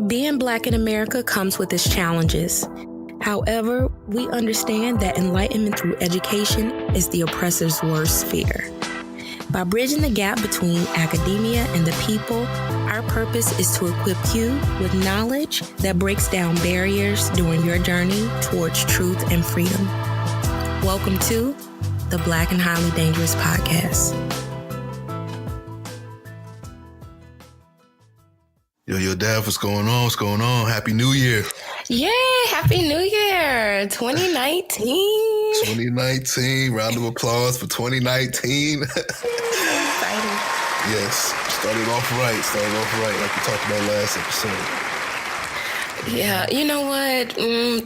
Being Black in America comes with its challenges. However, we understand that enlightenment through education is the oppressor's worst fear. By bridging the gap between academia and the people, our purpose is to equip you with knowledge that breaks down barriers during your journey towards truth and freedom. Welcome to the Black and Highly Dangerous Podcast. Yo, Dad, what's going on? What's going on? Happy New Year. Yeah, Happy New Year, 2019. 2019, round of applause for 2019. Exciting. Yes, started off right, like we talked about last episode. Yeah, you know what,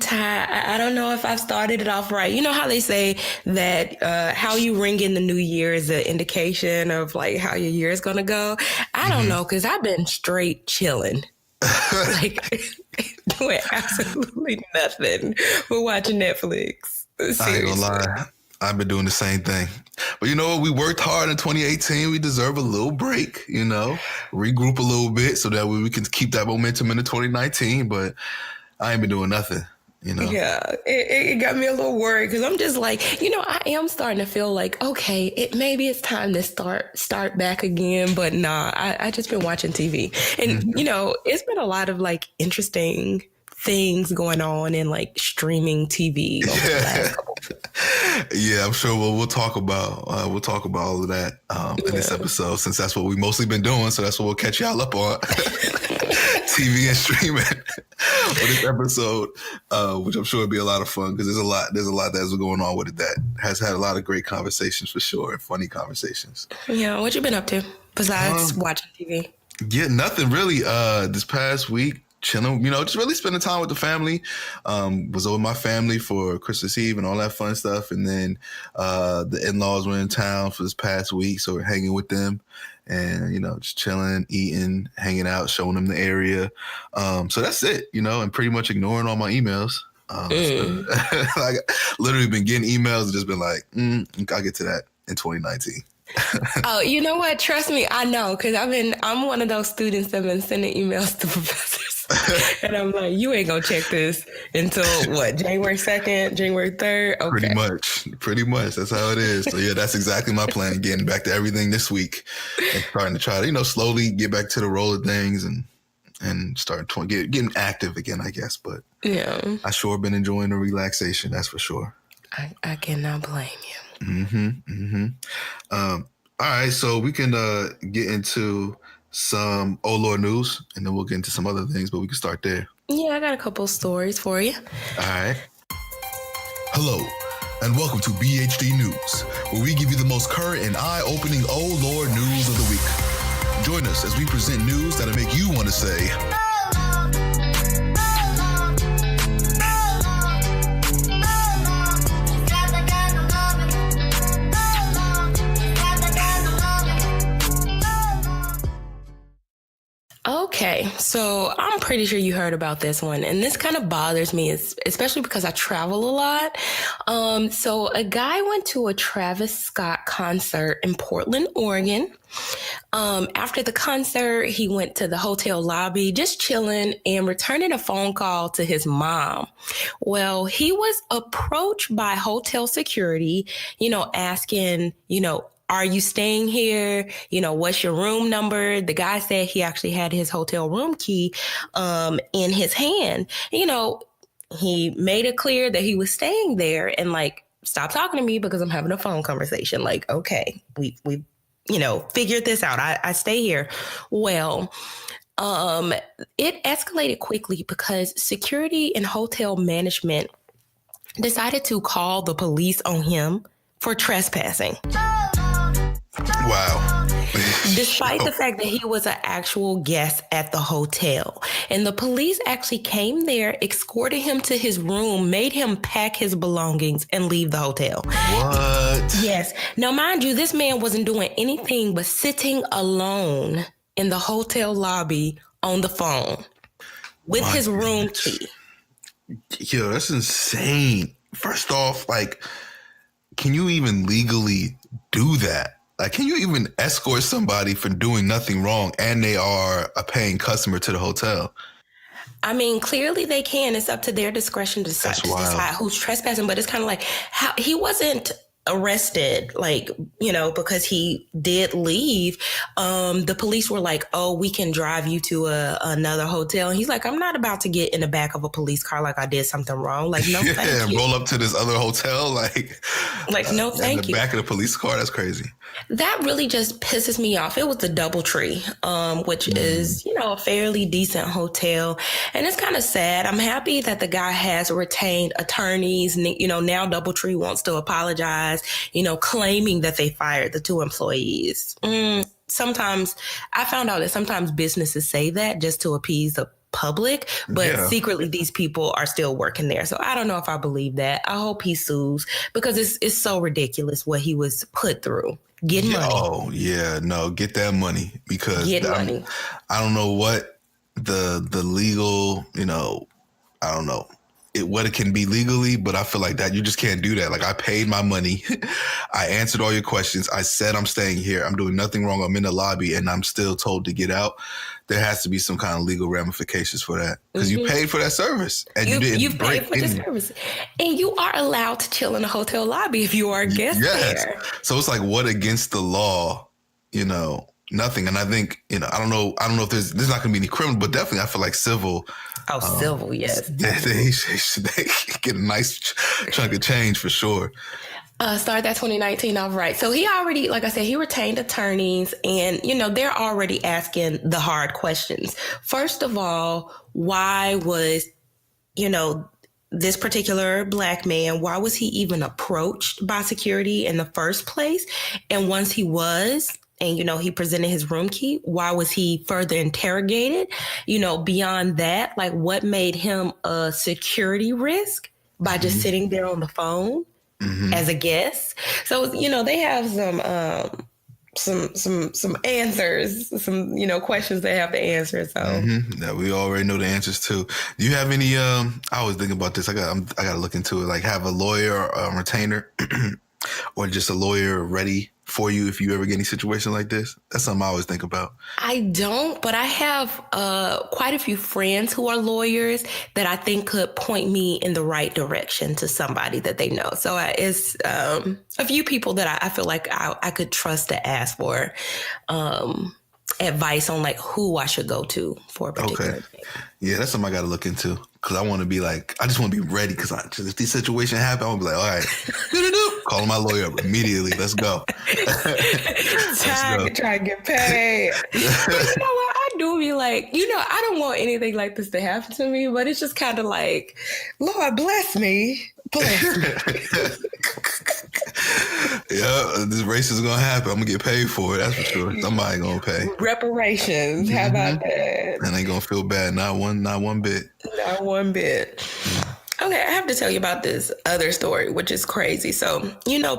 Ty, I don't know if I've started it off right. You know how they say that how you ring in the new year is an indication of like how your year is going to go? I don't know, because I've been straight chilling. Like doing absolutely nothing but watching Netflix. Seriously. I ain't gonna lie. I've been doing the same thing. But you know what? We worked hard in 2018. We deserve a little break, regroup a little bit so that we can keep that momentum into 2019. But I ain't been doing nothing, Yeah, it got me a little worried because I'm just like, I am starting to feel like, okay, maybe it's time to start back again. But nah, I just been watching TV. And, it's been a lot of like interesting things going on in like streaming TV over the last couple. Yeah, I'm sure we'll talk about all of that in this episode, since that's what we've mostly been doing. So that's what we'll catch y'all up on. TV and streaming for this episode, which I'm sure will be a lot of fun because there's a lot that's going on with it that has had a lot of great conversations for sure, and funny conversations. Yeah, what you been up to besides watching TV? Yeah, nothing really. This past week, chilling, just really spending time with the family. Was over with my family for Christmas Eve and all that fun stuff. And then the in-laws were in town for this past week, so we're hanging with them and, just chilling, eating, hanging out, showing them the area. So that's it, and pretty much ignoring all my emails. Like, literally been getting emails and just been like, I'll get to that in 2019. Oh, you know what? Trust me, I know, because I'm one of those students that have been sending emails to professors. And I'm like, you ain't gonna check this until what, January 2nd, January 3rd? Okay. Pretty much. That's how it is. So yeah, that's exactly my plan, getting back to everything this week and starting to try to, slowly get back to the roll of things and start getting active again, I guess. But yeah, I sure been enjoying the relaxation, that's for sure. I cannot blame you. All right, so we can get into some Oh Lord news, and then we'll get into some other things, but we can start there. Yeah, I got a couple stories for you. All right. Hello, and welcome to BhD News, where we give you the most current and eye-opening Oh Lord news of the week. Join us as we present news that'll make you want to say, okay, so I'm pretty sure you heard about this one, and this kind of bothers me, especially because I travel a lot. So a guy went to a Travis Scott concert in Portland, Oregon. After the concert, he went to the hotel lobby, just chilling and returning a phone call to his mom. Well, he was approached by hotel security, asking, are you staying here? What's your room number? The guy said he actually had his hotel room key in his hand. He made it clear that he was staying there and like, stop talking to me because I'm having a phone conversation. Like, okay, we figured this out. I stay here. Well, it escalated quickly because security and hotel management decided to call the police on him for trespassing. Wow. Despite the fact that he was an actual guest at the hotel. And the police actually came there, escorted him to his room, made him pack his belongings and leave the hotel. What? Yes. Now, mind you, this man wasn't doing anything but sitting alone in the hotel lobby on the phone with his room key. Yo, that's insane. First off, like, can you even legally do that? Like, can you even escort somebody for doing nothing wrong and they are a paying customer to the hotel? I mean, clearly they can. It's up to their discretion to That's wild. decide who's trespassing. But it's kind of like how he wasn't arrested, like, because he did leave. The police were like, "Oh, we can drive you to another hotel." And he's like, "I'm not about to get in the back of a police car like I did something wrong. Like, no, thank you." Roll up to this other hotel, No, thank in the you. back of the police car. That's crazy. That really just pisses me off. It was the DoubleTree, which is, a fairly decent hotel. And it's kind of sad. I'm happy that the guy has retained attorneys. Now DoubleTree wants to apologize, claiming that they fired the two employees. Sometimes I found out that sometimes businesses say that just to appease the public, but secretly these people are still working there. So I don't know if I believe that. I hope he sues because it's so ridiculous what he was put through. Get money. Oh yeah, no, get that money because money. I don't know what the legal, I don't know what it can be legally, but I feel like that you just can't do that. Like I paid my money, I answered all your questions, I said I'm staying here, I'm doing nothing wrong, I'm in the lobby, and I'm still told to get out. There has to be some kind of legal ramifications for that because you paid for that service and you've paid for the service, and you are allowed to chill in a hotel lobby if you are a guest there. So it's like what against the law, nothing. And I think I don't know if there's not going to be any criminal, but definitely I feel like civil. Oh, civil, yes. They get a nice chunk of change for sure. Start that 2019 off right. So he already, like I said, he retained attorneys and, they're already asking the hard questions. First of all, why was, this particular Black man, why was he even approached by security in the first place? And once he was, and, he presented his room key, why was he further interrogated? Beyond that, like what made him a security risk by just sitting there on the phone? As a guest. So, they have some answers, some, questions they have to answer. So that we already know the answers to. Do you have any, I was thinking about this. I got to look into it. Like have a lawyer or a retainer or just a lawyer ready for you if you ever get any situation like this? That's something I always think about. I don't, but I have quite a few friends who are lawyers that I think could point me in the right direction to somebody that they know. So it's a few people that I feel like I could trust to ask for advice on like who I should go to for a particular thing. Yeah, that's something I got to look into because I want to be like, I just want to be ready because if this situation happens, I'm going to be like, all right, calling my lawyer up immediately. Let's go. Time to try and get paid. But you know what? I do be like, I don't want anything like this to happen to me, but it's just kind of like, Lord bless me. Bless me. Yeah, this race is gonna happen. I'm gonna get paid for it. That's for sure. Somebody gonna pay reparations. How about that? And ain't gonna feel bad. Not one bit. Not one bit. Okay, I have to tell you about this other story, which is crazy. So,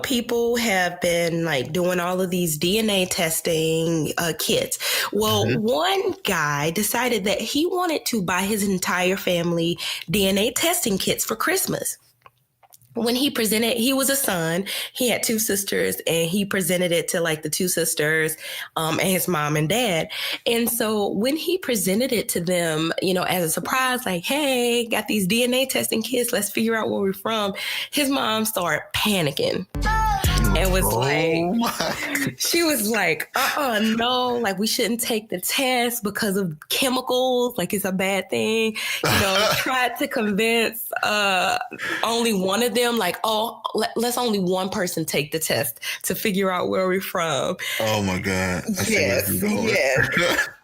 people have been like doing all of these DNA testing kits. Well, one guy decided that he wanted to buy his entire family DNA testing kits for Christmas. When he presented, he was a son, he had two sisters, and he presented it to like the two sisters and his mom and dad. And so when he presented it to them, as a surprise, like, hey, got these DNA testing kits, let's figure out where we're from, his mom started panicking. And was she was like, no, like we shouldn't take the test because of chemicals. Like it's a bad thing. Tried to convince only one of them, like, let's only one person take the test to figure out where we're from. Oh my God. Yes.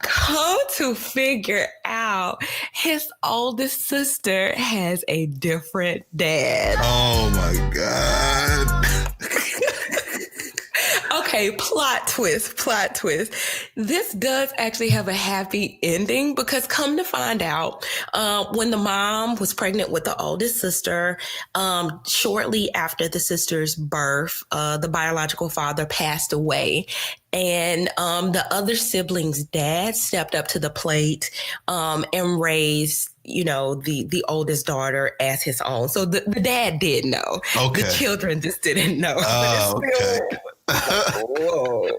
Come to figure out his oldest sister has a different dad. Oh my God. Okay, plot twist. This does actually have a happy ending because come to find out, when the mom was pregnant with the oldest sister, shortly after the sister's birth, the biological father passed away. And the other sibling's dad stepped up to the plate and raised, the oldest daughter as his own. So the dad did know. Okay. The children just didn't know. Oh, okay. Whoa.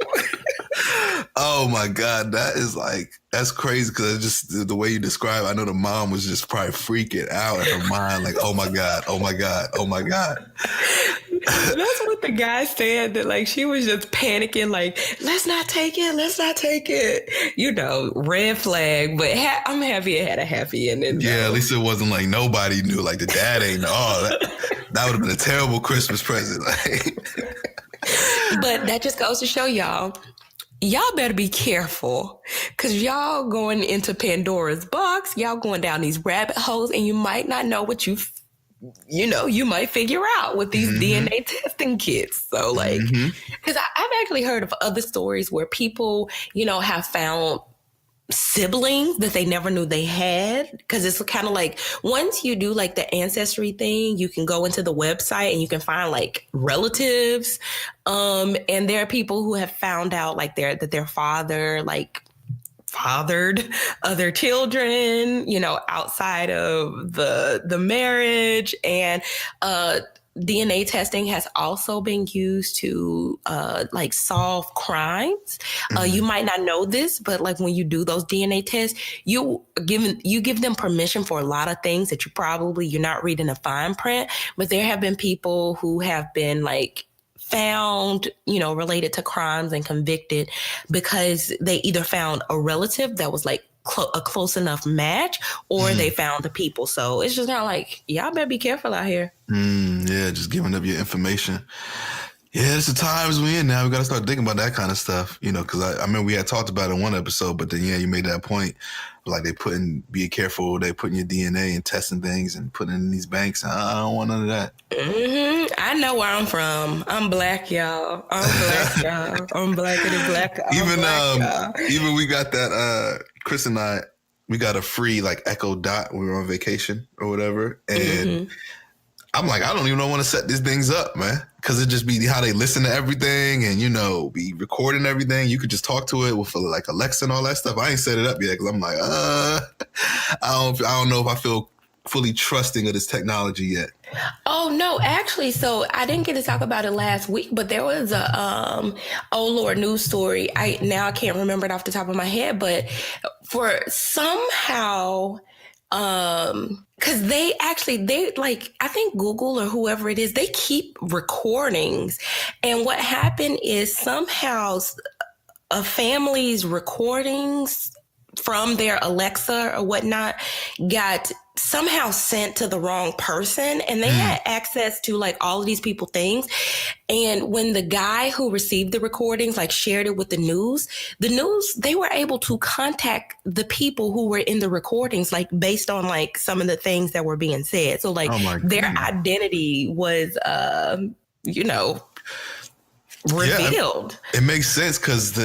Oh my God, that's crazy because just the way you describe, I know the mom was just probably freaking out in her mind, like, oh my God, oh my God, oh my God. That's what the guy said, that like she was just panicking, like, let's not take it, let's not take it. You know, red flag, but I'm happy it had a happy ending Yeah, at though. least it wasn't like nobody knew, like the dad ain't know. Oh, that would have been a terrible Christmas present. But that just goes to show y'all better be careful, because y'all going into Pandora's box, y'all going down these rabbit holes, and you might not know what you might figure out with these DNA testing kits. So like, because I've actually heard of other stories where people, have found siblings that they never knew they had, because it's kind of like once you do like the ancestry thing, you can go into the website and you can find like relatives, and there are people who have found out like that their father like fathered other children, outside of the marriage. And DNA testing has also been used to like solve crimes. You might not know this, but like when you do those DNA tests, you give them permission for a lot of things that you're not reading the fine print. But there have been people who have been like found, related to crimes and convicted because they either found a relative that was like a close enough match, or they found the people. So it's just not like, y'all better be careful out here. Yeah, just giving up your information. Yeah, it's the times we in now. We got to start thinking about that kind of stuff, because I remember we had talked about it in one episode, but then, you made that point. Like be careful, they putting your DNA and testing things and putting it in these banks. I don't want none of that. I know where I'm from. I'm black, y'all. I'm black, y'all. I'm blacker than black. Even we got that, Chris and I, we got a free like Echo Dot when we were on vacation or whatever. And I'm like, I don't even want to set these things up, man. Because it just be how they listen to everything and, be recording everything. You could just talk to it with like Alexa and all that stuff. I ain't set it up yet because I'm like, I don't know if I feel fully trusting of this technology yet. Oh no, actually, so I didn't get to talk about it last week, but there was a oh Lord news story. I can't remember it off the top of my head, but for somehow, because they like, I think Google or whoever it is, they keep recordings, and what happened is somehow a family's recordings from their Alexa or whatnot got somehow sent to the wrong person, and they had access to like all of these people things. And when the guy who received the recordings like shared it with the news, they were able to contact the people who were in the recordings, like based on like some of the things that were being said. So like their identity was revealed. Yeah, it makes sense because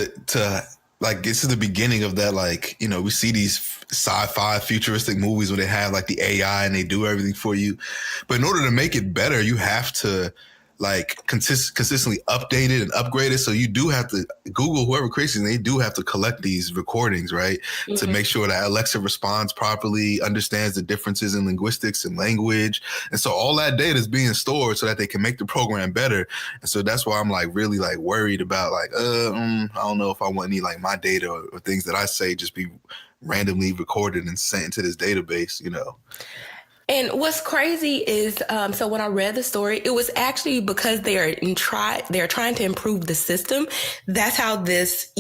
like this is the beginning of that. Like, we see these sci-fi futuristic movies where they have like the AI and they do everything for you. But in order to make it better, you have to like consistently update it and upgrade it. So you do have to Google, whoever creates it, they do have to collect these recordings, right? To make sure that Alexa responds properly, understands the differences in linguistics and language. And so all that data is being stored so that they can make the program better. And so that's why I'm like really like worried about like, I don't know if I want any like my data or things that I say just be randomly recorded and sent into this database, And what's crazy is, so when I read the story, it was actually because they're trying to improve the system. That's how this,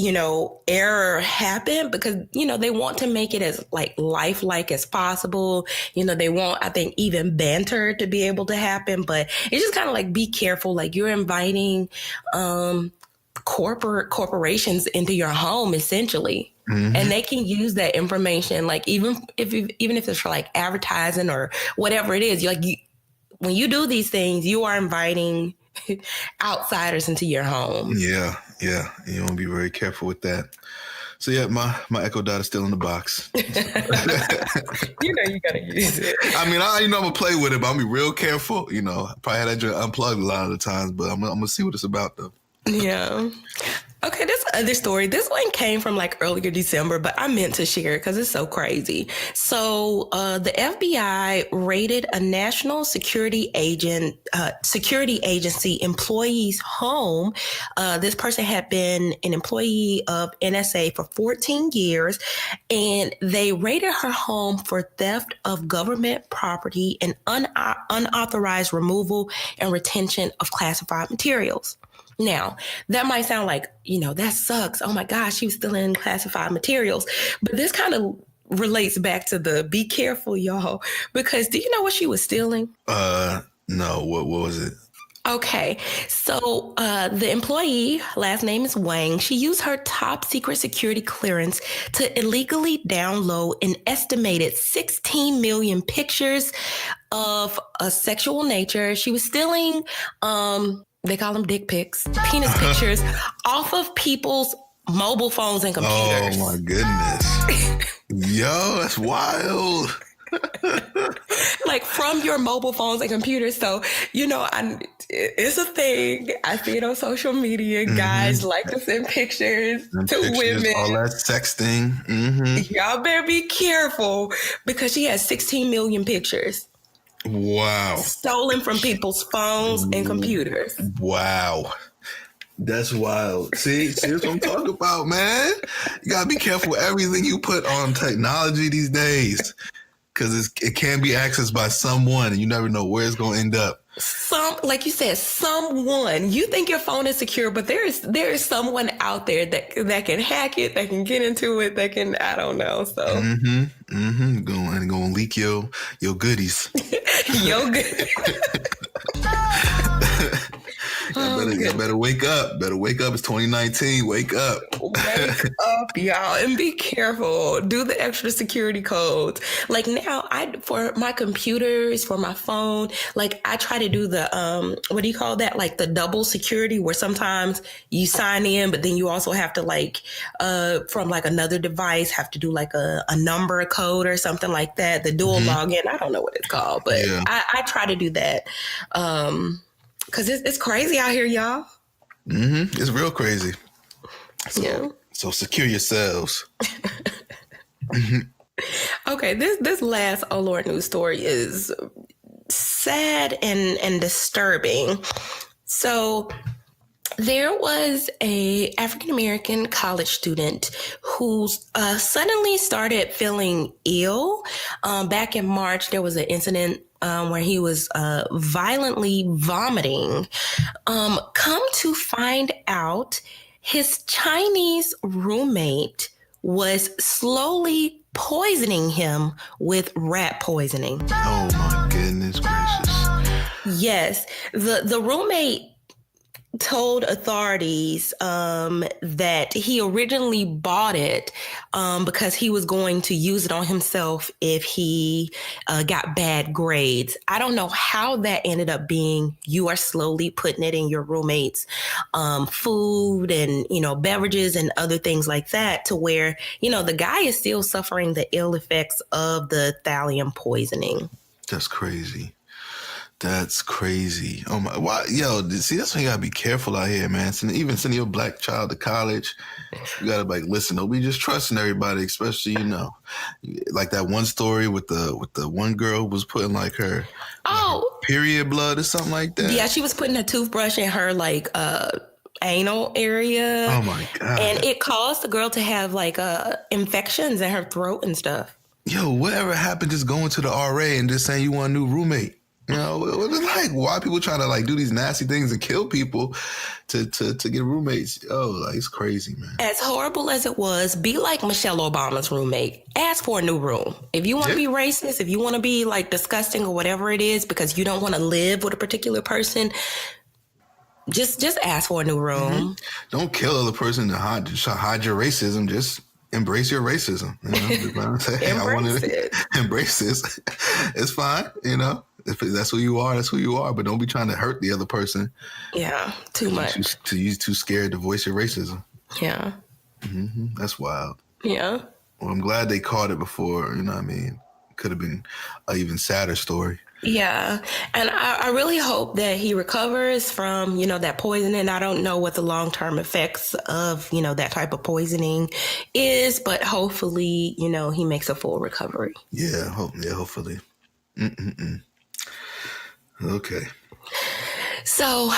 error happened, because, they want to make it as like lifelike as possible. They want, I think, even banter to be able to happen, but it's just kind of like, be careful. Like you're inviting, corporations into your home essentially. And they can use that information, like even if it's for like advertising or whatever it is. When you do these things, you are inviting outsiders into your home. Yeah. You want to be very careful with that. So yeah, my Echo Dot is still in the box. You gotta use it. I mean, I'm gonna play with it, but I'm gonna be real careful. Probably had that joint unplugged a lot of the times, but I'm gonna see what it's about though. Yeah. Okay, this other story, this one came from like earlier December, but I meant to share it because it's so crazy. So, the FBI raided a national security agency employee's home. This person had been an employee of NSA for 14 years, and they raided her home for theft of government property and unauthorized removal and retention of classified materials. Now, that might sound like, that sucks. Oh my gosh, she was stealing classified materials. But this kind of relates back to the be careful, y'all, because do you know what she was stealing? No, what was it? Okay, so the employee, last name is Wang, she used her top secret security clearance to illegally download an estimated 16 million pictures of a sexual nature. She was stealing, they call them dick pics, penis pictures off of people's mobile phones and computers. Oh my goodness. Yo, that's wild. Like from your mobile phones and computers. So, it's a thing. I see it on social media. Mm-hmm. Guys like to send pictures to women. All that sexting. Mm-hmm. Y'all better be careful because she has 16 million pictures. Wow. Stolen from people's phones and computers. Wow. That's wild. See what I'm talking about, man? You gotta be careful with everything you put on technology these days. Because it can be accessed by someone and you never know where it's going to end up. Like you said, someone. You think your phone is secure, but there is someone out there that can hack it, that can get into it, that can, I don't know. So Going to leak your goodies. Your goodies. Better wake up. Better wake up. It's 2019. Wake up. Wake up, y'all, and be careful. Do the extra security codes. Like now, for my computers, for my phone, like I try to do the what do you call that? Like the double security, where sometimes you sign in, but then you also have to from like another device have to do like a number code or something like that. The dual login. I don't know what it's called, but yeah. I try to do that. Because it's crazy out here, y'all. Mm-hmm. It's real crazy. So secure yourselves. Okay, this last Oh Lord news story is sad and disturbing. So there was a African-American college student who suddenly started feeling ill. Back in March, there was an incident where he was violently vomiting. Come to find out, his Chinese roommate was slowly poisoning him with rat poisoning. Oh my goodness gracious. Yes, the roommate told authorities that he originally bought it because he was going to use it on himself if he got bad grades. I don't know how that ended up being. You are slowly putting it in your roommate's food and, beverages and other things like that, to where, the guy is still suffering the ill effects of the thallium poisoning. That's crazy. That's crazy. Oh my! Why, yo? See, that's why you gotta be careful out here, man. Even sending your black child to college, you gotta listen. Don't be just trusting everybody, especially like that one story with the one girl who was putting her period blood or something like that. Yeah, she was putting a toothbrush in her anal area. Oh my God! And it caused the girl to have infections in her throat and stuff. Yo, whatever happened? Just going to the RA and just saying you want a new roommate. What is why people trying to do these nasty things and kill people to get roommates? Oh, it's crazy, man. As horrible as it was, be like Michelle Obama's roommate. Ask for a new room. If you want to be racist, if you want to be disgusting or whatever it is, because you don't want to live with a particular person, just ask for a new room. Mm-hmm. Don't kill the other person to hide your racism. Just embrace your racism. Embrace this. It's fine. If that's who you are, that's who you are. But don't be trying to hurt the other person. Yeah, too much. You're too scared to voice your racism. Yeah. Mm-hmm. That's wild. Yeah. Well, I'm glad they caught it before, could have been an even sadder story. Yeah. And I really hope that he recovers from, that poisoning. I don't know what the long-term effects of, that type of poisoning is, but hopefully, he makes a full recovery. Yeah, hopefully. Mm-mm-mm. Okay. So,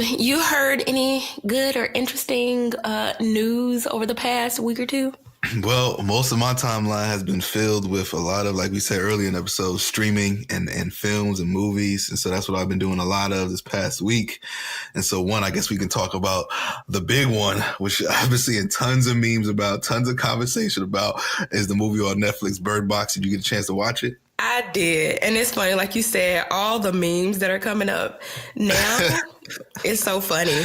you heard any good or interesting news over the past week or two? Well, most of my timeline has been filled with a lot of, like we said earlier in the episode, streaming and films and movies. And so that's what I've been doing a lot of this past week. And so I guess we can talk about the big one, which I've been seeing tons of memes about, tons of conversation about, is the movie on Netflix, Bird Box. Did you get a chance to watch it? I did. And it's funny, like you said, all the memes that are coming up now, it's so funny.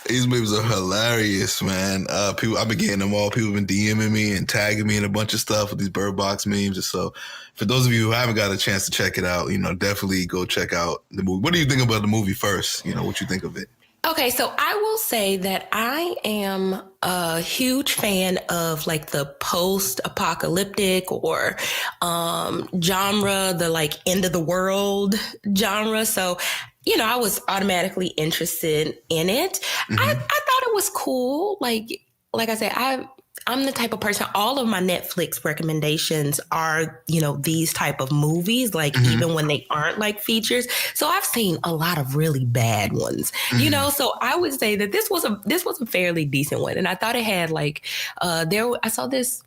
These memes are hilarious, man. I've been getting them all. People have been DMing me and tagging me in a bunch of stuff with these Bird Box memes. And so for those of you who haven't got a chance to check it out, definitely go check out the movie. What do you think about the movie first? What you think of it? Okay, so I will say that I am a huge fan of like the post-apocalyptic or genre, the like end of the world genre. So, I was automatically interested in it. Mm-hmm. I thought it was cool. Like I said, I'm the type of person, all of my Netflix recommendations are, these type of movies, like even when they aren't like features. So I've seen a lot of really bad ones, so I would say that this was a fairly decent one. And I thought it had like, I saw this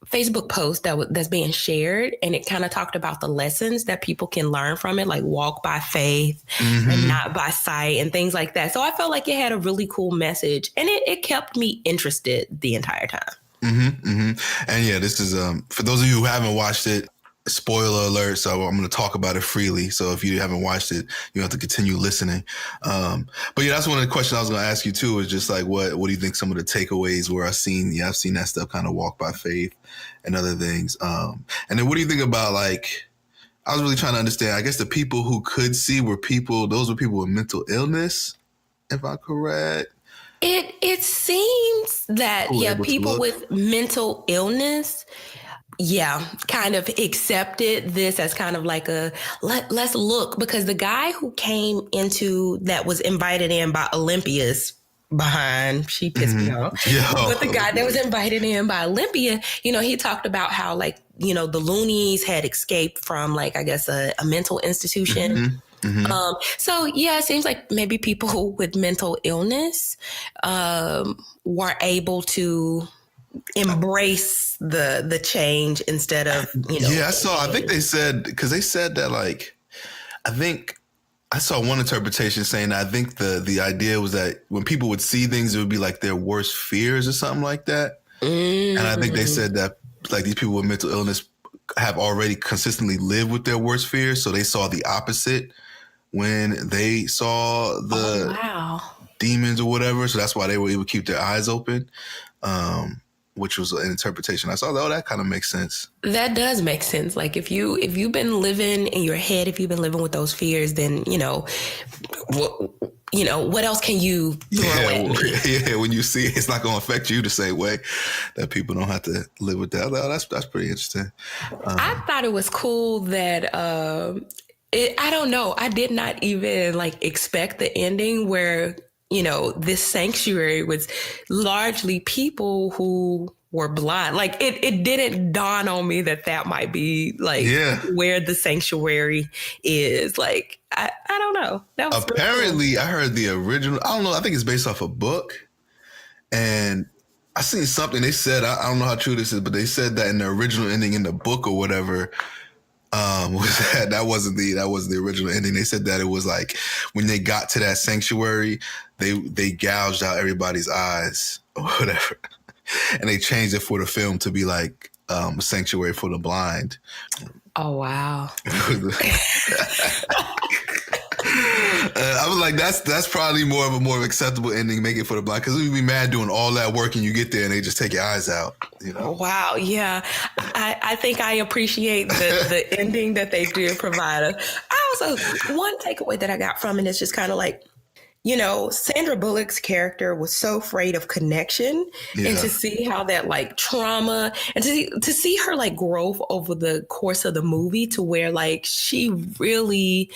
Facebook post that's being shared, and it kind of talked about the lessons that people can learn from it, like walk by faith and not by sight and things like that. So I felt like it had a really cool message, and it kept me interested the entire time. And yeah, this is for those of you who haven't watched it, spoiler alert, so I'm going to talk about it freely. So if you haven't watched it, you have to continue listening. But yeah, that's one of the questions I was going to ask you too, is just like, what do you think some of the takeaways were? I've seen that stuff, kind of walk by faith and other things. And then what do you think about, like, I was really trying to understand, I guess the people who could see those were people with mental illness, if I'm correct. It seems that, people with mental illness, kind of accepted this as kind of like let's look, because the guy who came into that was invited in by Olympia's behind, she pissed me off. But the guy that was invited in by Olympia, he talked about how, like, the loonies had escaped from, like, I guess a mental institution. So it seems like maybe people with mental illness were able to embrace the change instead of, I think they said, because they said that, like, I think I saw one interpretation saying that I think the idea was that when people would see things, it would be like their worst fears or something like that. And I think they said that, like, these people with mental illness have already consistently lived with their worst fears, so they saw the opposite when they saw the demons or whatever. So that's why they were able to keep their eyes open, which was an interpretation. I saw that. Oh, that kind of makes sense. That does make sense. Like, if you've been living in your head, if you've been living with those fears, then, what else can you throw at me? Yeah, when you see it, it's not going to affect you the same way. That people don't have to live with that. Oh, that's pretty interesting. I thought it was cool that I don't know. I did not even like expect the ending where, this sanctuary was largely people who were blind. Like, it didn't dawn on me that might be like where the sanctuary is. Like, I don't know. That was apparently cool. I heard the original. I don't know. I think it's based off a book, and I seen something they said. I don't know how true this is, but they said that in the original ending in the book or whatever, was that wasn't the original ending. They said that it was like when they got to that sanctuary, they gouged out everybody's eyes or whatever, and they changed it for the film to be like a sanctuary for the blind. Oh wow! I was like, that's probably more of a acceptable ending, make it for the blind, because we'd be mad doing all that work and you get there and they just take your eyes out. Wow, yeah. I think I appreciate the ending that they did provide us. One takeaway that I got from it is just kind of like, Sandra Bullock's character was so afraid of connection, and Yeah. to see how that like trauma and to see her like growth over the course of the movie to where like she really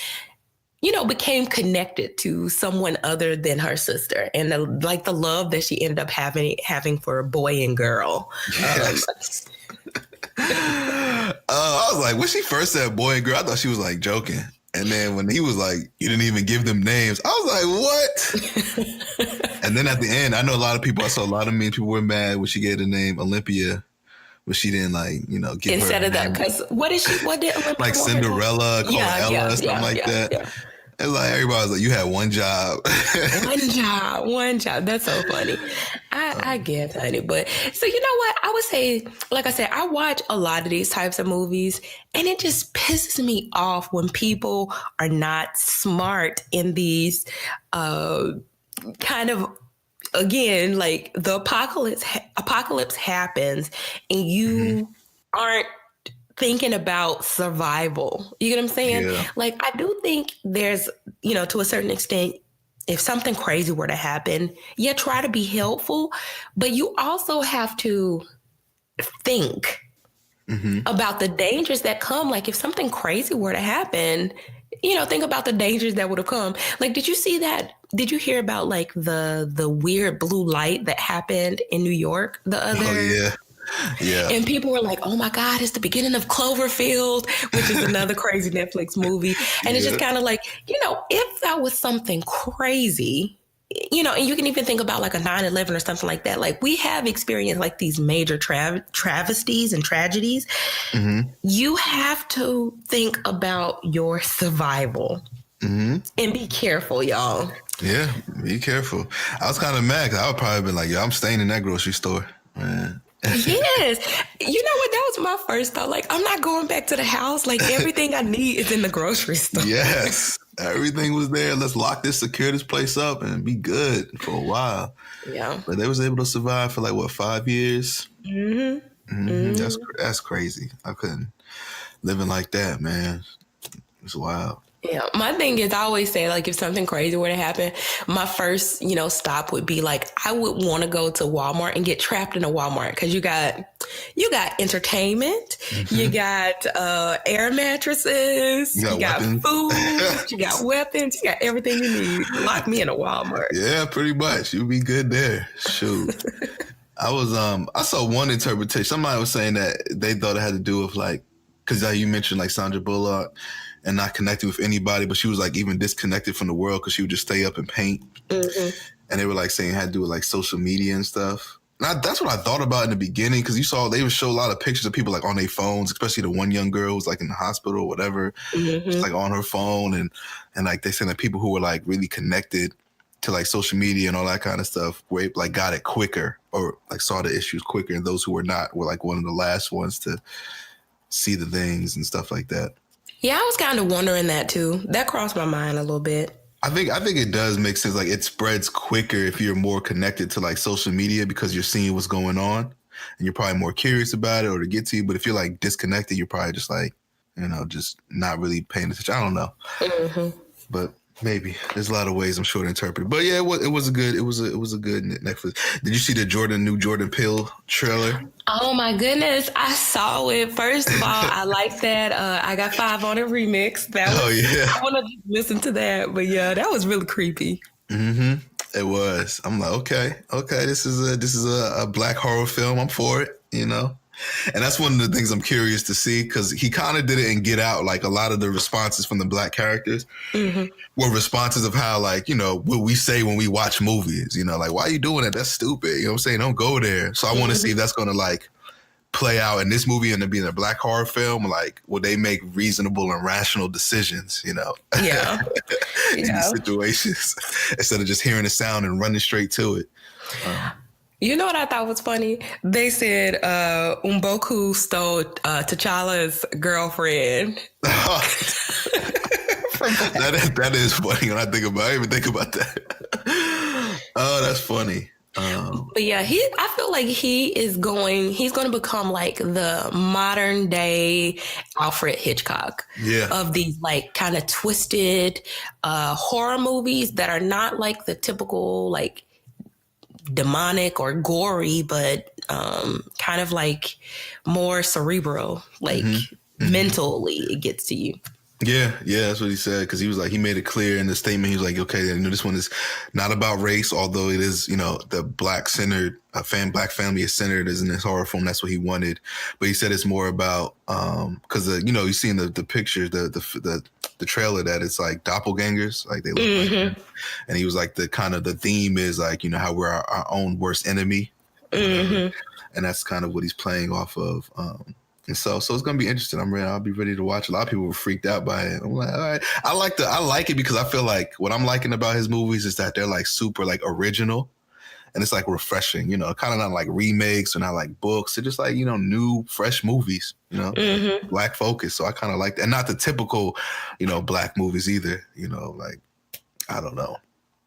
became connected to someone other than her sister, and the love that she ended up having for boy and girl. Yes. I was like, when she first said boy and girl, I thought she was like joking. And then when he was like, you didn't even give them names, I was like, what? And then at the end, I saw a lot of mean people were mad when she gave the name Olympia, but she didn't give Instead her of that, name. because what did Olympia Like want her to- Cinderella, call her Ella, something like that. yeah. It's like everybody was like, you had one job. One job. That's so funny. I get honey. But so you know what? I would say, like I said, I watch a lot of these types of movies, and it just pisses me off when people are not smart in these kind of, again, like the apocalypse happens and you aren't thinking about survival. You get what I'm saying? Yeah. Like, I do think there's, to a certain extent, if something crazy were to happen, try to be helpful, but you also have to think about the dangers that come. Like, if something crazy were to happen, think about the dangers that would have come. Like, did you see that? Did you hear about like the weird blue light that happened in New York the other? Oh, yeah. Yeah. And people were like, oh my God, it's the beginning of Cloverfield, which is another crazy Netflix movie. And it's just kind of like, if that was something crazy, and you can even think about like a 9/11 or something like that. Like, we have experienced like these major travesties and tragedies. You have to think about your survival and be careful, y'all. Yeah, be careful. I was kind of mad because I would probably have been like, yo, I'm staying in that grocery store, man. Yes. You know what? That was my first thought. Like, I'm not going back to the house. Like, everything I need is in the grocery store. Yes. Everything was there. Let's secure this place up and be good for a while. Yeah. But they was able to survive for like, 5 years? That's crazy. I couldn't living like that, man. It's wild. Yeah. My thing is, I always say, like, if something crazy were to happen, my first, stop would be like, I would want to go to Walmart and get trapped in a Walmart, because you got entertainment, you got air mattresses, you got food, you got weapons, you got everything you need. Lock me in a Walmart. Yeah, pretty much. You'd be good there. Shoot. I saw one interpretation. Somebody was saying that they thought it had to do with like, because you mentioned like Sandra Bullock and not connecting with anybody, but she was like even disconnected from the world because she would just stay up and paint. And they were like saying it had to do with like social media and stuff. And that's what I thought about in the beginning, because they would show a lot of pictures of people like on their phones, especially the one young girl who was like in the hospital or whatever, just like on her phone. And like they said that people who were like really connected to like social media and all that kind of stuff were like got it quicker or like saw the issues quicker. And those who were not were like one of the last ones to see the things and stuff like that. Yeah, I was kind of wondering that too. That crossed my mind a little bit. I think it does make sense. Like, it spreads quicker if you're more connected to like social media, because you're seeing what's going on and you're probably more curious about it or to get to you. But if you're like disconnected, you're probably just like, just not really paying attention. I don't know, but maybe there's a lot of ways I'm sure to interpret it. But yeah, it was a good Netflix. Did you see the new Jordan Peele trailer? Oh my goodness, I saw it. First of all, I like that. I got 5 on it remix. I want to listen to that. But yeah, that was really creepy. It was. I'm like, okay, this is a black horror film. I'm for it, And that's one of the things I'm curious to see, because he kind of did it in Get Out. Like, a lot of the responses from the black characters were responses of how, like, what we say when we watch movies, like, why are you doing it? That's stupid. You know what I'm saying? Don't go there. So I want to see if that's going to like play out in this movie and to be in a black horror film. Like, will they make reasonable and rational decisions, Yeah. in these situations instead of just hearing the sound and running straight to it. You know what I thought was funny? They said M'Boku stole T'Challa's girlfriend. That is funny when I think about it. I didn't even think about that. Oh, that's funny. But yeah, I feel like he's going to become like the modern day Alfred Hitchcock Yeah. of these like kind of twisted horror movies that are not like the typical like demonic or gory, but kind of like more cerebral, like mentally it gets to you. Yeah, that's what he said, because he was like, he made it clear in the statement. He was like, okay, this one is not about race, although it is, the black centered, black family is centered as in this horror film. That's what he wanted. But he said it's more about, because, you see in the pictures, the trailer, that it's like doppelgangers, like they look like, and he was like, the theme is like, how we're our own worst enemy. And that's kind of what he's playing off of. And so it's gonna be interesting. I'll be ready to watch. A lot of people were freaked out by it. I'm like, all right. I like it because I feel like what I'm liking about his movies is that they're like super like original, and it's like refreshing. Kind of not like remakes or not like books. They're just like new, fresh movies. Black focus. So I kind of like that, and not the typical black movies either. Like I don't know.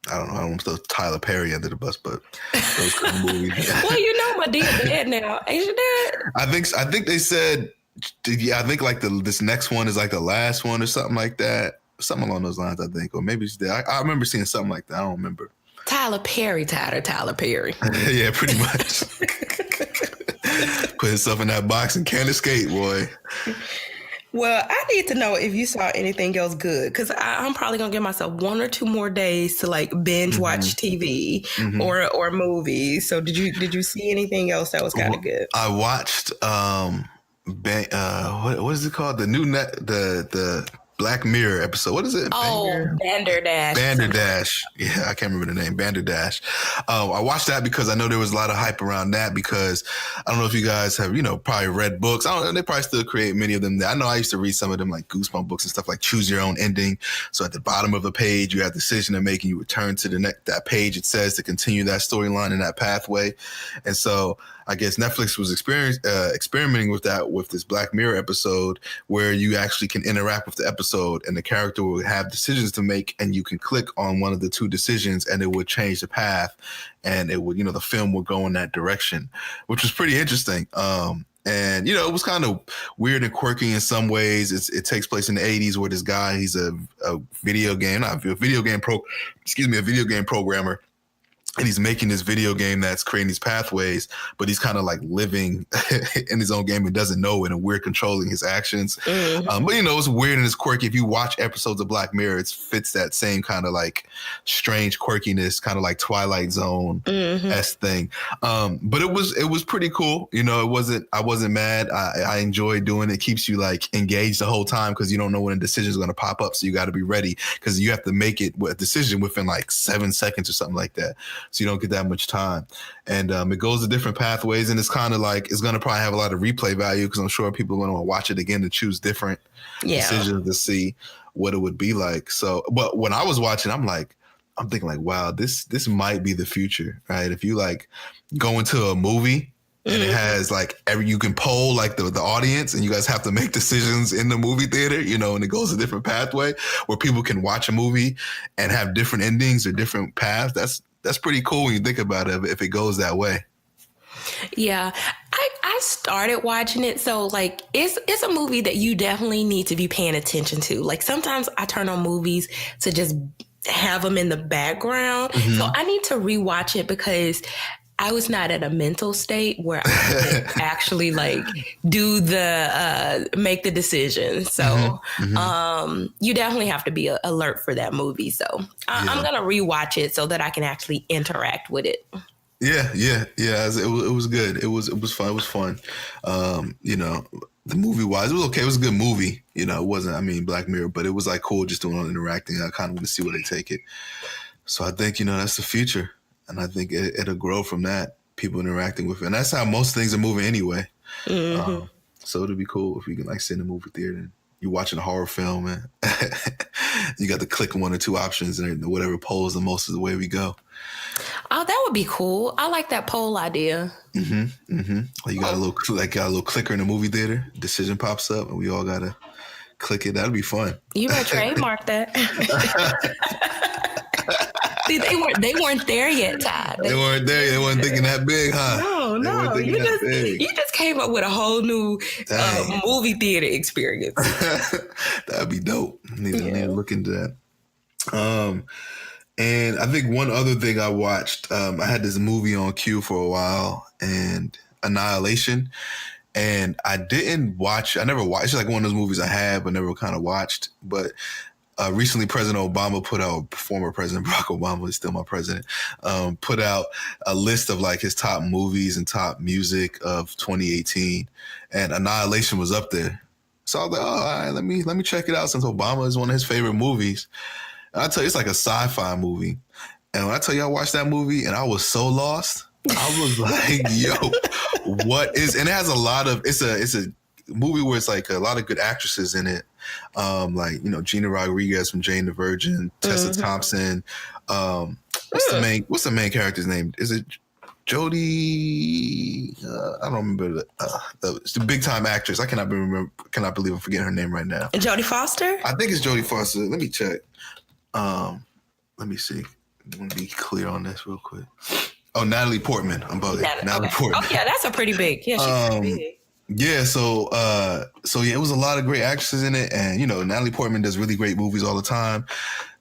I don't want to throw Tyler Perry under the bus, but those kind of movies. Well, my dead now. Ain't you dead? I think they said, I think like this next one is like the last one or something like that. Something along those lines, I think. Or maybe it's dead. I remember seeing something like that. I don't remember. Tyler Perry. Yeah, pretty much. Put himself in that box and can't escape, boy. Well, I need to know if you saw anything else good, because I'm probably gonna give myself 1 or 2 more days to like binge watch TV or movies. So did you see anything else that was kind of good? I watched what is it called? The new the Black Mirror episode. What is it? Banderdash. Banderdash. Yeah, I can't remember the name. Banderdash. I watched that because I know there was a lot of hype around that, because I don't know if you guys have, probably read books. I don't know. They probably still create many of them. I know I used to read some of them, like Goosebump books and stuff, like Choose Your Own Ending. So at the bottom of the page, you have a decision to make, and you return to that page. It says to continue that storyline in that pathway. And so I guess Netflix was experimenting with that with this Black Mirror episode, where you actually can interact with the episode and the character will have decisions to make, and you can click on one of the 2 decisions and it would change the path, and it would, the film would go in that direction, which was pretty interesting. And, it was kind of weird and quirky in some ways. It takes place in the 80s, where this guy, he's a video game programmer. And he's making this video game that's creating these pathways, but he's kind of like living in his own game and doesn't know it, and we're controlling his actions. But it's weird and it's quirky. If you watch episodes of Black Mirror, it fits that same kind of like strange quirkiness, kind of like Twilight Zone-esque thing. But it was pretty cool. I wasn't mad. I enjoyed doing it. It keeps you like engaged the whole time, because you don't know when a decision is going to pop up. So you got to be ready, because you have to make a decision within like 7 seconds or something like that. So you don't get that much time. And it goes to different pathways, and it's kind of like, it's going to probably have a lot of replay value, because I'm sure people are going to watch it again to choose different decisions to see what it would be like. So, but when I was watching, I'm thinking like, wow, this might be the future, right? If you like go into a movie and it has like you can poll like the audience, and you guys have to make decisions in the movie theater, and it goes a different pathway where people can watch a movie and have different endings or different paths. That's pretty cool when you think about it, if it goes that way. Yeah, I started watching it. So like, it's a movie that you definitely need to be paying attention to. Like sometimes I turn on movies to just have them in the background. So I need to rewatch it, because I was not at a mental state where I could actually like do make the decision. So you definitely have to be alert for that movie. So I'm going to rewatch it so that I can actually interact with it. Yeah. It was good. It was fun. It was fun. The movie wise, it was okay. It was a good movie. It wasn't, Black Mirror, but it was like cool just doing all interacting. I kind of want to see where they take it. So I think, that's the future. And I think it'll grow from that, people interacting with it. And that's how most things are moving anyway. So it'll be cool if you can like sit in a movie theater and you're watching a horror film and you got to click 1 or 2 options, and whatever polls the most is the way we go. Oh, that would be cool. I like that poll idea. Like you got a little clicker in the movie theater, decision pops up and we all got to click it. That'd be fun. You better trademark that. See, they weren't there yet, Todd. They weren't there. They weren't thinking that big, huh? They weren't No. thinking that big. You just came up with a whole new movie theater experience. That'd be dope. Need to look into that. And I think one other thing I watched, I had this movie on queue for a while, and Annihilation. And I never watched. It's like one of those movies I had but never kind of watched. But recently, President Obama put out, former President Barack Obama is still my president, put out a list of like his top movies and top music of 2018, and Annihilation was up there. So I was like, oh, all right, let me check it out since Obama is one of his favorite movies. And I tell you, it's like a sci-fi movie. And when I tell you I watched that movie and I was so lost, I was like, yo, what is, and it has a lot of, it's a movie where it's like a lot of good actresses in it. Like, you know, Gina Rodriguez from Jane the Virgin, Tessa Thompson. What's the main character's name? Is it Jodie? I don't remember it's the big time actress. I cannot believe I'm forgetting her name right now. Jodie Foster? I think it's Jodie Foster. Let me check. Let me see. I want to be clear on this real quick. Oh, Natalie Portman. I'm bugging. Natalie Portman. Oh yeah, that's a pretty big. Yeah, she's pretty big. Yeah, so yeah, it was a lot of great actresses in it, and you know, Natalie Portman does really great movies all the time.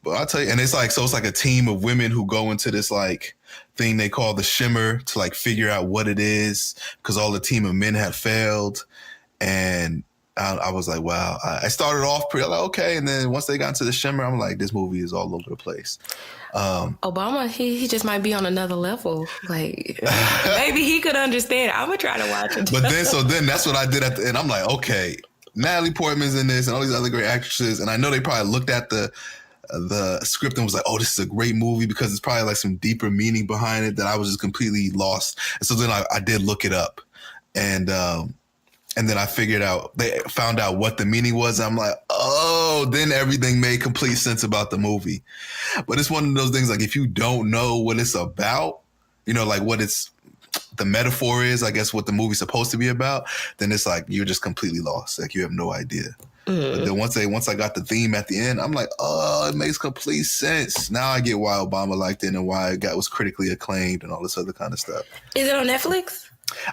But I'll tell you, and it's like a team of women who go into this like thing they call the Shimmer to like figure out what it is, because all the team of men had failed. And I was like, wow. I started off pretty like, okay, and then once they got into the Shimmer, I'm like, this movie is all over the place. Obama, he just might be on another level. Like maybe he could understand. I'm gonna try to watch it. But then that's what I did at the end. I'm like, okay, Natalie Portman's in this and all these other great actresses, and I know they probably looked at the script and was like, oh, this is a great movie, because it's probably like some deeper meaning behind it that I was just completely lost. And so then I did look it up, and then I found out what the meaning was. I'm like, oh, then everything made complete sense about the movie. But it's one of those things, like, if you don't know what it's about, you know, like what the metaphor is, I guess what the movie's supposed to be about, then it's like, you're just completely lost. Like, you have no idea. But then once I got the theme at the end, I'm like, oh, it makes complete sense. Now I get why Obama liked it and why it was critically acclaimed and all this other kind of stuff. Is it on Netflix?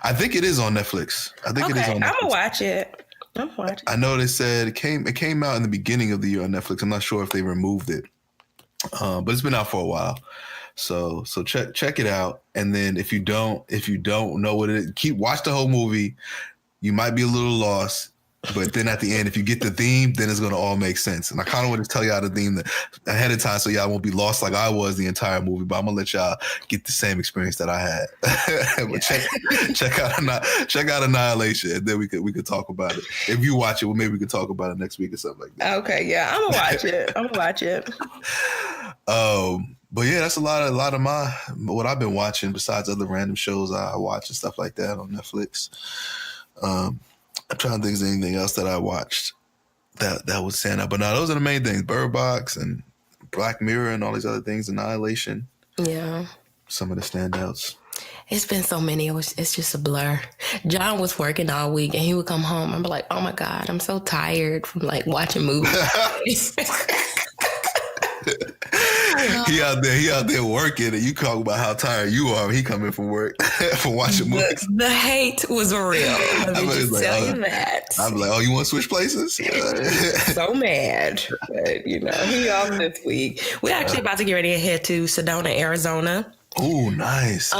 I think it is on Netflix. It is on Netflix. I'm gonna watch it. I know they said it came out in the beginning of the year on Netflix. I'm not sure if they removed it, but it's been out for a while. So check it out. And then if you don't know what it is, watch the whole movie. You might be a little lost, but then at the end, if you get the theme, then it's gonna all make sense. And I kind of want to tell y'all the theme ahead of time, so y'all won't be lost like I was the entire movie. But I'm gonna let y'all get the same experience that I had. But check out Annihilation, and then we could talk about it. If you watch it, well, maybe we could talk about it next week or something like that. Okay, yeah, I'm gonna watch it. But yeah, that's a lot of what I've been watching besides other random shows I watch and stuff like that on Netflix. I'm trying to think of anything else that I watched that would stand out. But no, those are the main things. Bird Box and Black Mirror and all these other things. Annihilation. Yeah. Some of the standouts. It's been so many. It's just a blur. John was working all week and he would come home and be like, oh my God, I'm so tired from like watching movies. He out there working, and you talk about how tired you are. He coming from work from watching movies. The hate was real. Let me just tell you that. I'm like, oh, you want to switch places? So mad, but you know, he off this week. We're actually about to get ready to head to Sedona, Arizona. Oh, nice.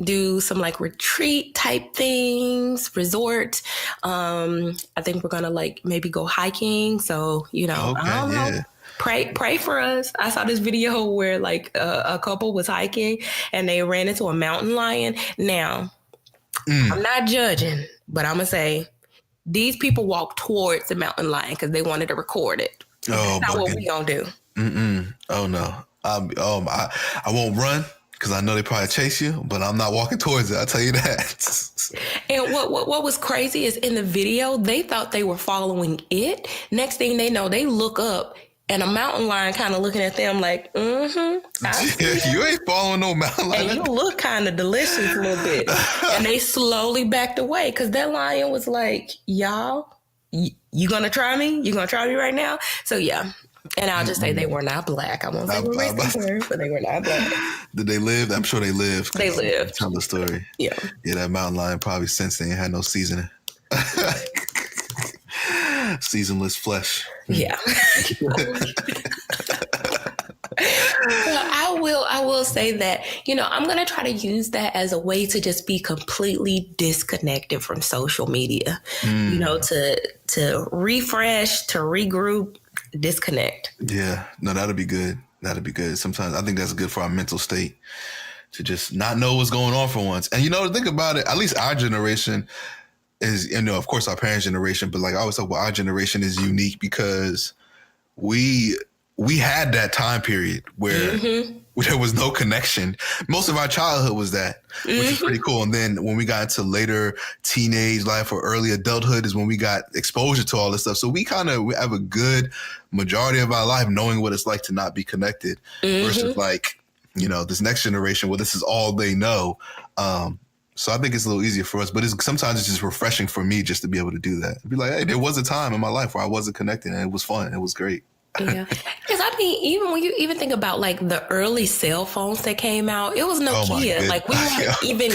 Do some like retreat type things, resort. I think we're gonna like maybe go hiking. So you know, okay, I don't know. Pray for us. I saw this video where like a couple was hiking and they ran into a mountain lion. Now, I'm not judging, but I'm gonna say these people walked towards the mountain lion because they wanted to record it. That's not what we gonna do. Oh no. I won't run because I know they probably chase you, but I'm not walking towards it. I'll tell you that. And what was crazy is in the video, they thought they were following it. Next thing they know, they look up and a mountain lion kind of looking at them like, you ain't following no mountain lion. And you look kind of delicious a little bit. And they slowly backed away because that lion was like, y'all, you gonna try me? You gonna try me right now? So yeah. And I'll just say they were not black. I won't say what race they were, but they were not black. Did they live? I'm sure they lived. They lived. Tell the story. Yeah. Yeah, that mountain lion probably since they ain't had no seasoning. Seasonless flesh. Yeah. I will say that, I'm going to try to use that as a way to just be completely disconnected from social media, to refresh, to regroup, disconnect. Yeah, no, that'll be good. That'll be good. Sometimes I think that's good for our mental state to just not know what's going on for once. And, to think about it, at least our generation is, of course, our parents' generation, but like I always talk about, our generation is unique because we had that time period where there was no connection. Most of our childhood was that, which is pretty cool. And then when we got into later teenage life or early adulthood is when we got exposure to all this stuff. So we have a good majority of our life knowing what it's like to not be connected versus like, this next generation where this is all they know. So I think it's a little easier for us, but sometimes it's just refreshing for me just to be able to do that. Be like, hey, there was a time in my life where I wasn't connected and it was fun. It was great. Yeah, because even when you even think about like the early cell phones that came out, it was Nokia. Like we weren't even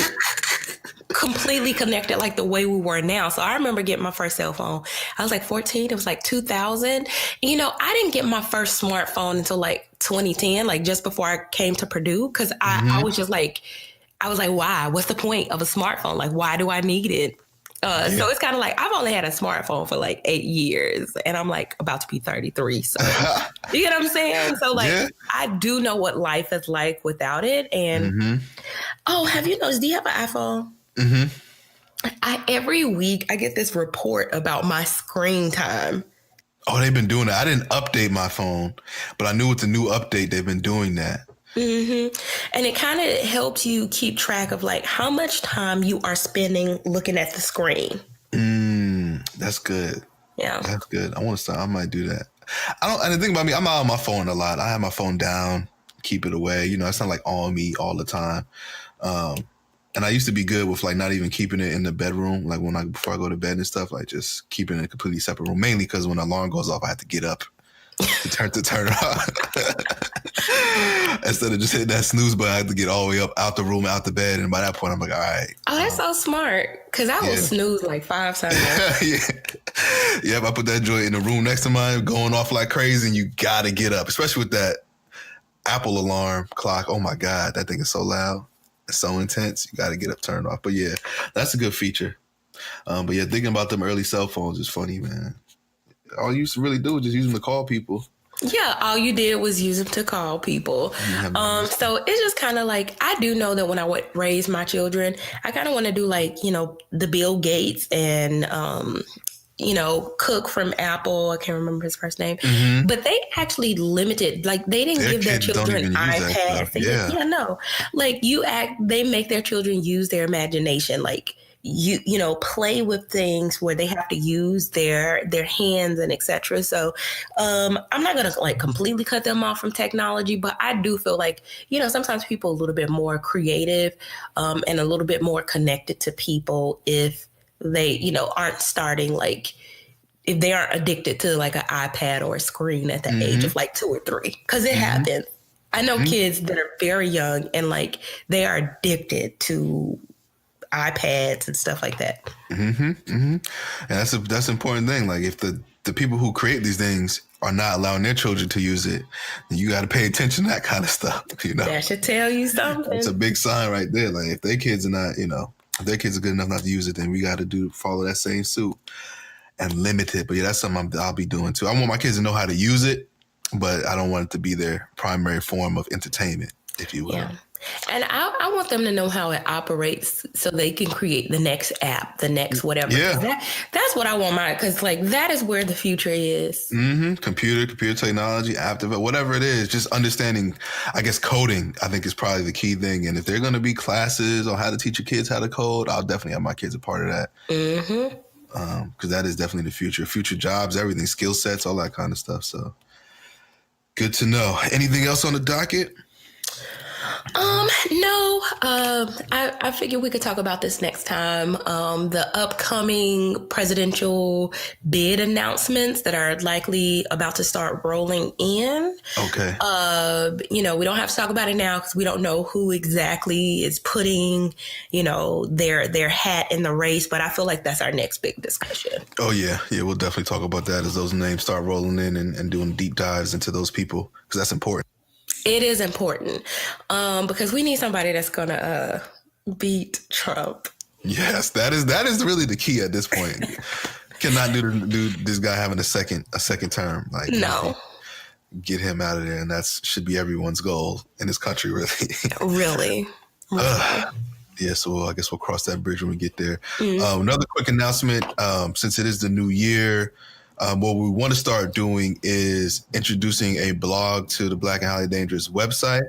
completely connected like the way we were now. So I remember getting my first cell phone. I was like 14. It was like 2000. I didn't get my first smartphone until like 2010, like just before I came to Purdue, because I was just like, why? What's the point of a smartphone? Like, why do I need it? So it's kind of like I've only had a smartphone for like 8 years and I'm like about to be 33. So you know what I'm saying? So like I do know what life is like without it. And have you noticed, do you have an iPhone? Every week I get this report about my screen time. Oh, they've been doing that. I didn't update my phone, but I knew with the new update, they've been doing that. And it kind of helps you keep track of like how much time you are spending looking at the screen. That's good. Yeah. That's good. I want to start. I might do that. And the thing about me, I'm out on my phone a lot. I have my phone down, keep it away. It's not like on me all the time. And I used to be good with like not even keeping it in the bedroom, like before I go to bed and stuff, like just keeping it in a completely separate room, mainly because when the alarm goes off, I have to get up to turn it off. Instead of just hitting that snooze button, I have to get all the way up out the room, out the bed. And by that point, I'm like, all right. Oh, that's so smart. Because I will snooze like 5 times. Yep, I put that joint in the room next to mine, going off like crazy, and you got to get up, especially with that Apple alarm clock. Oh, my God, that thing is so loud. It's so intense. You got to get up, turn it off. But, yeah, that's a good feature. But, yeah, thinking about them early cell phones is funny, man. All you used to really do was just use them to call people. Yeah, all you did was use them to call people. So it's just kind of like, I do know that when I would raise my children, I kind of want to do like, the Bill Gates and, Cook from Apple. I can't remember his first name. But they actually limited, like they didn't give their children iPads. Like they make their children use their imagination. Like, play with things where they have to use their hands and etc. So I'm not going to like completely cut them off from technology, but I do feel like, sometimes people are a little bit more creative and a little bit more connected to people if they, aren't starting like, if they aren't addicted to like an iPad or a screen at the age of like 2 or 3, because it happens. I know kids that are very young and like they are addicted to iPads and stuff like that. And that's an important thing. Like if the people who create these things are not allowing their children to use it, then you got to pay attention to that kind of stuff. That should tell you something. It's a big sign right there. Like if their kids are not, if their kids are good enough not to use it, then we got to follow that same suit and limit it. But yeah, that's something I'll be doing too. I want my kids to know how to use it, but I don't want it to be their primary form of entertainment, if you will. Yeah. And I want them to know how it operates so they can create the next app, the next whatever. Yeah. That's what I want because like that is where the future is. Computer technology, app development, whatever it is, just understanding, I guess, coding, I think is probably the key thing. And if they're going to be classes on how to teach your kids how to code, I'll definitely have my kids a part of that. Because that is definitely the future jobs, everything, skill sets, all that kind of stuff. So good to know. Anything else on the docket? No. I figured we could talk about this next time. The upcoming presidential bid announcements that are likely about to start rolling in. Okay. We don't have to talk about it now because we don't know who exactly is putting, their hat in the race. But I feel like that's our next big discussion. Oh, yeah. Yeah, we'll definitely talk about that as those names start rolling in and doing deep dives into those people because that's important. It is important because we need somebody that's going to beat Trump. Yes, that is really the key at this point. Cannot do this guy having a second term. Like, no. Get him out of there, and that should be everyone's goal in this country, really. Really. Yeah, so I guess we'll cross that bridge when we get there. Another quick announcement, since it is the new year, what we want to start doing is introducing a blog to the Black and Highly Dangerous website.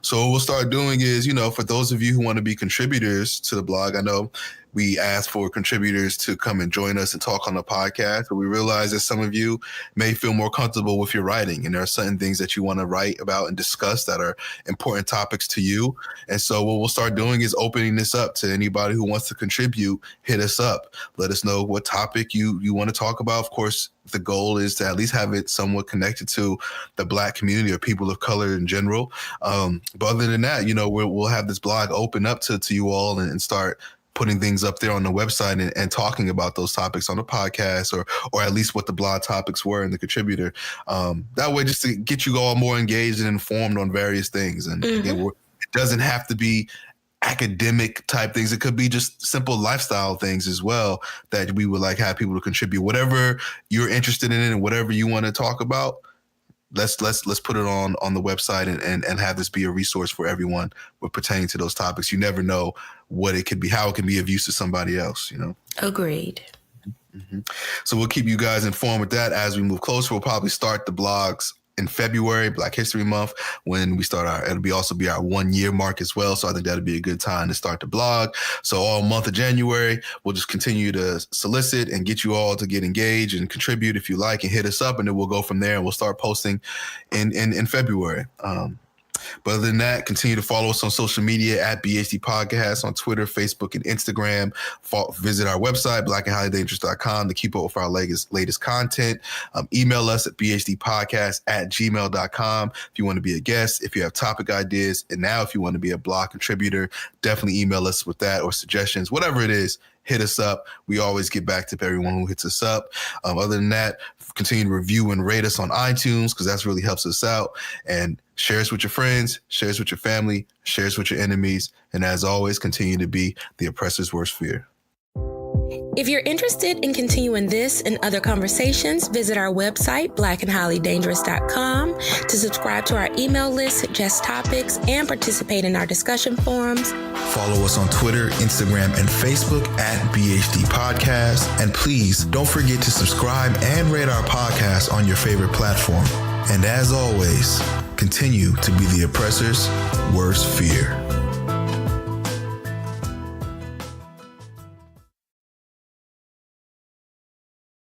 So what we'll start doing is, for those of you who want to be contributors to the blog, I know we asked for contributors to come and join us and talk on the podcast, but we realize that some of you may feel more comfortable with your writing, and there are certain things that you want to write about and discuss that are important topics to you. And so what we'll start doing is opening this up to anybody who wants to contribute. Hit us up. Let us know what topic you want to talk about. Of course, the goal is to at least have it somewhat connected to the Black community or people of color in general. But other than that, we'll have this blog open up to you all and start putting things up there on the website and talking about those topics on the podcast or at least what the blog topics were in the contributor. That way, just to get you all more engaged and informed on various things. And again, it doesn't have to be academic type things. It could be just simple lifestyle things as well that we would like have people to contribute. Whatever you're interested in and whatever you want to talk about, let's put it on the website and have this be a resource for everyone with pertaining to those topics. You never know what it could be, how it can be of use to somebody else, Agreed. So we'll keep you guys informed with that as we move closer. We'll probably start the blogs in February, Black History Month, when we start it'll also be our 1 year mark as well. So I think that'll be a good time to start the blog. So all month of January, we'll just continue to solicit and get you all to get engaged and contribute if you like and hit us up, and then we'll go from there and we'll start posting in February. But other than that, continue to follow us on social media at BhD Podcast on Twitter, Facebook, and Instagram. Visit our website, blackandhighlydangerous.com, to keep up with our latest content. Email us at bhdpodcast@gmail.com if you want to be a guest, if you have topic ideas, and now if you want to be a blog contributor, definitely email us with that or suggestions, whatever it is. Hit us up. We always get back to everyone who hits us up. Other than that, continue to review and rate us on iTunes because that really helps us out. And share us with your friends, share us with your family, share us with your enemies. And as always, continue to be the oppressor's worst fear. If you're interested in continuing this and other conversations, visit our website, blackandhighlydangerous.com, to subscribe to our email list, suggest topics, and participate in our discussion forums. Follow us on Twitter, Instagram, and Facebook at BhD Podcast. And please don't forget to subscribe and rate our podcast on your favorite platform. And as always, continue to be the oppressor's worst fear.